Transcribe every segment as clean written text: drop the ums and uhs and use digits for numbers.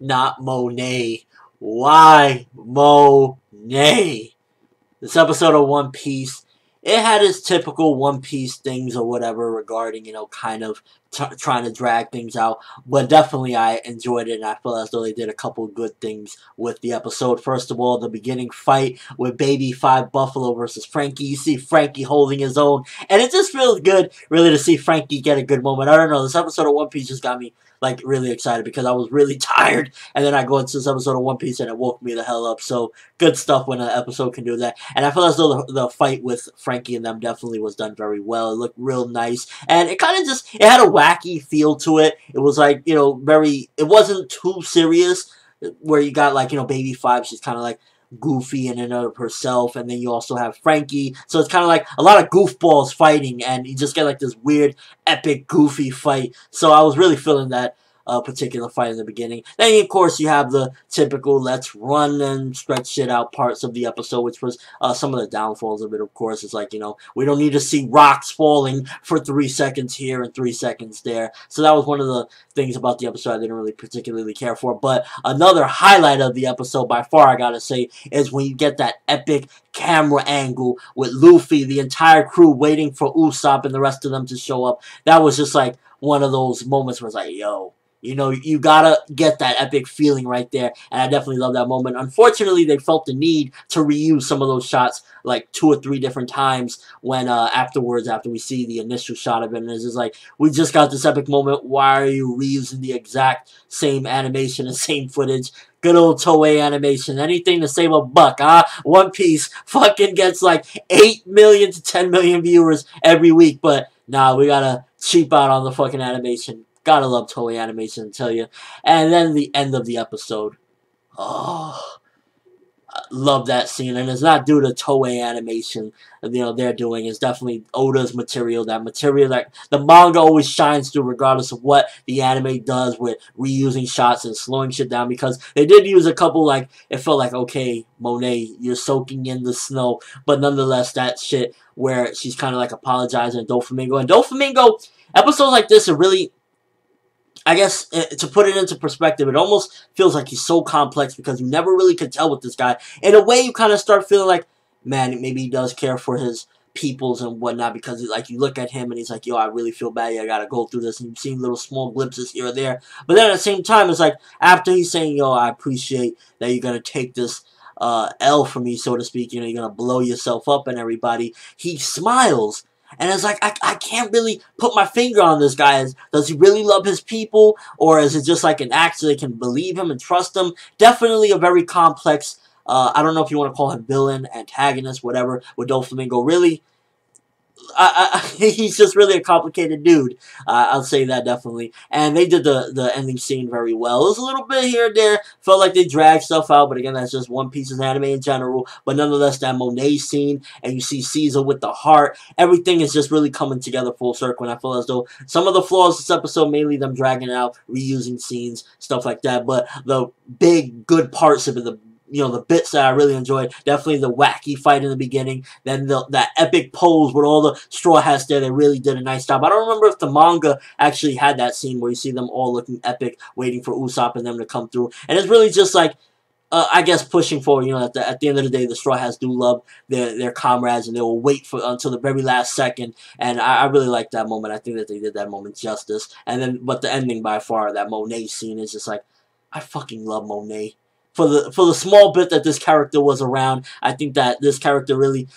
not Monet. Why Monet? This episode of One Piece, it had its typical One Piece things or whatever regarding, kind of trying to drag things out. But definitely I enjoyed it, and I feel as though they did a couple of good things with the episode. First of all, the beginning fight with Baby 5 Buffalo versus Franky. You see Franky holding his own, and it just feels good, really, to see Franky get a good moment. I don't know, this episode of One Piece just got me, like, really excited because I was really tired, and then I go into this episode of One Piece and it woke me the hell up. So, good stuff when an episode can do that. And I feel as though the fight with Franky and them definitely was done very well. It looked real nice, and it kind of just, it had a wacky feel to it. It was like, it wasn't too serious, where you got, like, Baby 5, she's kind of like goofy in and of herself, and then you also have Franky, so it's kind of like a lot of goofballs fighting, and you just get like this weird, epic, goofy fight. So I was really feeling that particular fight in the beginning. Then, of course, you have the typical let's run and stretch shit out parts of the episode, which was some of the downfalls of it, of course. It's like, we don't need to see rocks falling for 3 seconds here and 3 seconds there. So that was one of the things about the episode I didn't really particularly care for. But another highlight of the episode, by far, I gotta say, is when you get that epic camera angle with Luffy, the entire crew waiting for Usopp and the rest of them to show up. That was just like one of those moments where it's like, yo, you gotta get that epic feeling right there, and I definitely love that moment. Unfortunately, they felt the need to reuse some of those shots like 2 or 3 different times when afterwards, after we see the initial shot of it, and it's just like, we just got this epic moment, why are you reusing the exact same animation and same footage? Good old Toei animation. Anything to save a buck, huh? One Piece fucking gets like 8 million to 10 million viewers every week, but nah, we gotta cheap out on the fucking animation. Gotta love Toei animation, I tell you. And then the end of the episode. Oh, I love that scene. And it's not due to Toei animation, they're doing. It's definitely Oda's material. That material that the manga always shines through regardless of what the anime does with reusing shots and slowing shit down. Because they did use a couple, like, it felt like, okay, Monet, you're soaking in the snow. But nonetheless, that shit where she's kind of like apologizing to Doflamingo. And Doflamingo, episodes like this are really, I guess, to put it into perspective, it almost feels like he's so complex because you never really could tell with this guy. In a way, you kind of start feeling like, man, maybe he does care for his peoples and whatnot, because like you look at him and he's like, yo, I really feel bad, I gotta go through this, and you've seen little small glimpses here or there. But then at the same time, it's like, after he's saying, yo, I appreciate that you're gonna take this L for me, so to speak, you're gonna blow yourself up and everybody, he smiles. And it's like, I can't really put my finger on this guy. Does he really love his people? Or is it just like an act so they can believe him and trust him? Definitely a very complex, I don't know if you want to call him villain, antagonist, whatever, with Doflamingo. Really, he's just really a complicated dude. I'll say that definitely. And they did the ending scene very well. It was a little bit here and there. Felt like they dragged stuff out, but again, that's just One Piece's anime in general. But nonetheless, that Monet scene, and you see Caesar with the heart, everything is just really coming together full circle. And I feel as though some of the flaws this episode, mainly them dragging out, reusing scenes, stuff like that. But the big good parts of it, the bits that I really enjoyed, definitely the wacky fight in the beginning, then that epic pose with all the Straw Hats there, they really did a nice job. I don't remember if the manga actually had that scene where you see them all looking epic, waiting for Usopp and them to come through, and it's really just like, I guess pushing forward, at the end of the day, the Straw Hats do love their comrades, and they will wait until the very last second, and I really like that moment. I think that they did that moment justice, and then, but the ending by far, that Monet scene is just like, I fucking love Monet. For the small bit that this character was around, I think that this character really,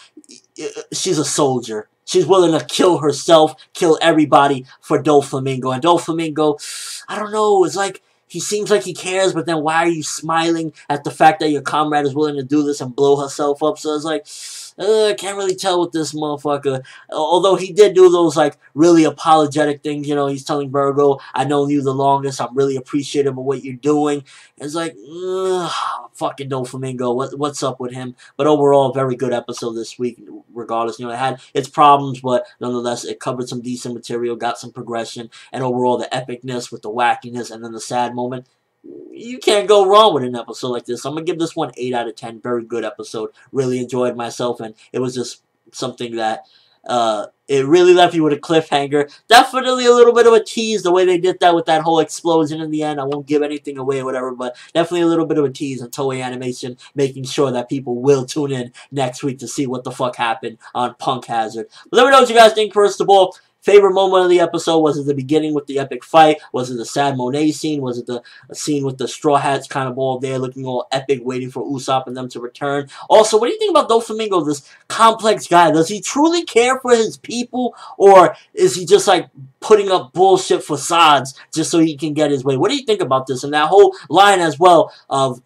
she's a soldier. She's willing to kill herself, kill everybody for Doflamingo. And Doflamingo, I don't know, it's like, he seems like he cares, but then why are you smiling at the fact that your comrade is willing to do this and blow herself up? So it's like, I can't really tell with this motherfucker. Although he did do those, like, really apologetic things. He's telling Virgo, I know you the longest. I'm really appreciative of what you're doing. It's like, fucking Doflamingo. What's up with him? But overall, very good episode this week, regardless. It had its problems, but nonetheless, it covered some decent material, got some progression, and overall, the epicness with the wackiness and then the sad moment. You can't go wrong with an episode like this. I'm going to give this one 8 out of 10. Very good episode. Really enjoyed myself, and it was just something that It really left you with a cliffhanger. Definitely a little bit of a tease the way they did that with that whole explosion in the end. I won't give anything away or whatever, but definitely a little bit of a tease on Toei Animation, making sure that people will tune in next week to see what the fuck happened on Punk Hazard. But let me know what you guys think first of all. Favorite moment of the episode? Was it the beginning with the epic fight? Was it the sad Monet scene? Was it the scene with the Straw Hats kind of all there looking all epic, waiting for Usopp and them to return? Also, what do you think about Doflamingo, this complex guy? Does he truly care for his people? Or is he just like putting up bullshit facades just so he can get his way? What do you think about this? And that whole line as well of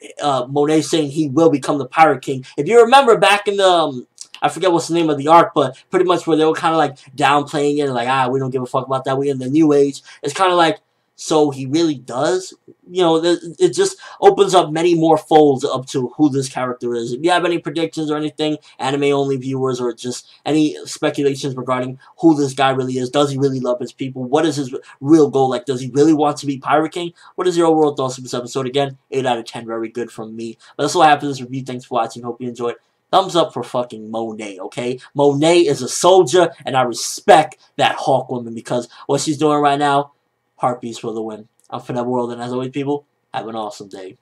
Monet saying he will become the Pirate King. If you remember back in the... I forget what's the name of the arc, but pretty much where they were kind of like downplaying it, like, we don't give a fuck about that. We in the new age. It's kind of like, so he really does? You know, it just opens up many more folds up to who this character is. If you have any predictions or anything, anime-only viewers, or just any speculations regarding who this guy really is, does he really love his people? What is his real goal? Like, does he really want to be Pirate King? What is your overall thoughts of this episode? Again, 8 out of 10, very good from me. But that's all I have for this review. Thanks for watching. Hope you enjoyed. Thumbs up for fucking Monet, okay? Monet is a soldier, and I respect that Hawk woman because what she's doing right now, heartbeats for the win. I'm ForneverWorld, and as always, people, have an awesome day.